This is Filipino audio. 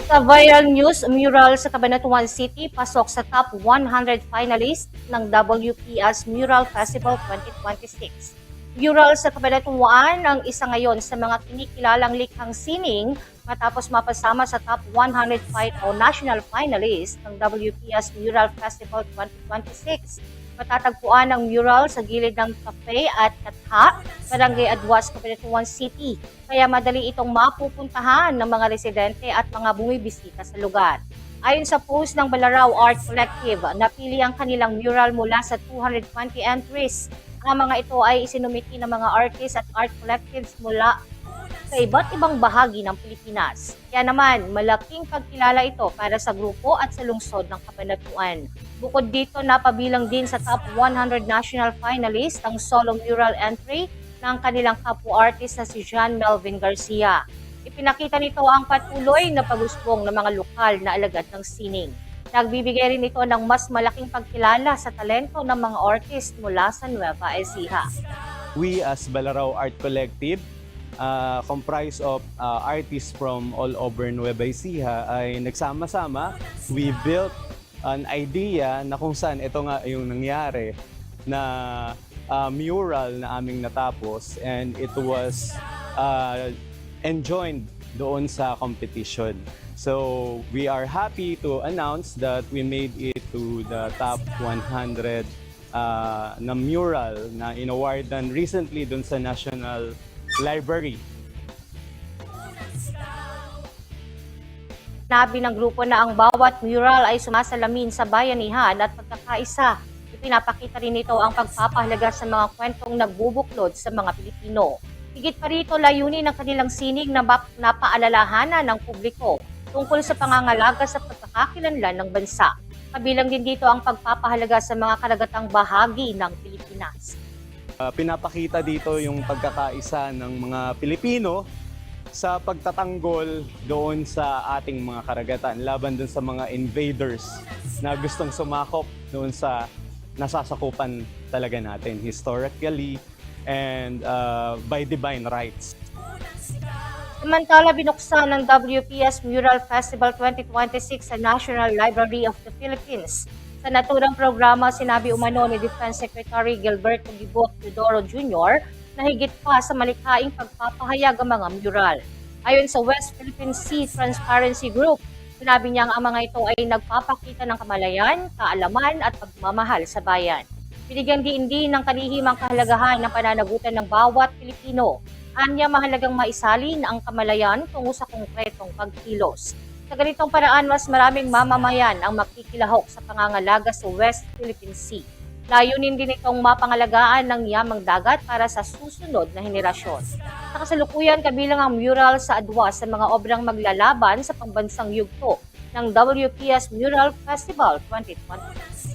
Sa viral news, mural sa Cabanatuan City pasok sa top 100 finalist ng WPS Mural Festival 2026. Mural sa Cabanatuan ang isa ngayon sa mga kinikilalang likhang sining matapos mapasama sa top 105 o national finalist ng WPS Mural Festival 2026. Matatagpuan ang mural sa gilid ng cafe at Katha, Barangay Adwas, Cabanatuan City. Kaya madali itong mapupuntahan ng mga residente at mga bumibisita sa lugar. Ayon sa post ng Balaraw Art Collective, napili ang kanilang mural mula sa 220 entries. Ang mga ito ay isinumiti ng mga artists at art collectives mula sa iba't ibang bahagi ng Pilipinas. Kaya naman, malaking pagkilala ito para sa grupo at sa lungsod ng Cabanatuan. Bukod dito, napabilang din sa top 100 national finalists ang solo mural entry ng kanilang kapwa-artist na si John Melvin Garcia. Ipinakita nito ang patuloy na pag-usbong ng mga lokal na alagad ng sining. Nagbibigay rin ito ng mas malaking pagkilala sa talento ng mga artist mula sa Nueva Ecija. We as Balaraw Art Collective, comprised of artists from all over Nueva Ecija, ay nagsama-sama. We built an idea na kung saan ito nga yung nangyari na mural na aming natapos, and it was enjoined doon sa competition. So we are happy to announce that we made it to the top 100 na mural na in-awardan recently doon sa National Library. Sinabi ng grupo na ang bawat mural ay sumasalamin sa bayanihan at pagkakaisa. Ipinapakita rin ito ang pagpapahalaga sa mga kwentong nagbubuklod sa mga Pilipino. Higit pa rito, layunin ng kanilang sining na napaalalahanan ng publiko tungkol sa pangangalaga sa pagkakakilanlan ng bansa. Kabilang din dito ang pagpapahalaga sa mga karagatang bahagi ng Pilipinas. Pinapakita dito yung pagkakaisa ng mga Pilipino sa pagtatanggol doon sa ating mga karagatan, laban doon sa mga invaders na gustong sumakop doon sa nasasakupan talaga natin historically and by divine rights. Samantala, binuksan ng WPS Mural Festival 2026 sa National Library of the Philippines. Sa naturang programa, sinabi umano ni Defense Secretary Gilberto Gibot Teodoro Jr. na higit pa sa malikhaing pagpapahayag ang mga mural. Ayon sa West Philippine Sea Transparency Group, sinabi niya ang mga ito ay nagpapakita ng kamalayan, kaalaman at pagmamahal sa bayan. Binigyan din ng kalihimang kahalagahan ng pananagutan ng bawat Pilipino. Anya mahalagang maisalin ang kamalayan tungo sa konkretong pagkilos. Sa ganitong paraan, mas maraming mamamayan ang makikilahok sa pangangalaga sa West Philippine Sea. Layunin din itong mapangalagaan ng yamang dagat para sa susunod na henerasyon. Sa kasalukuyan, kabilang ang mural sa Adwas sa mga obrang maglalaban sa pambansang yugto ng WPS Mural Festival 2020.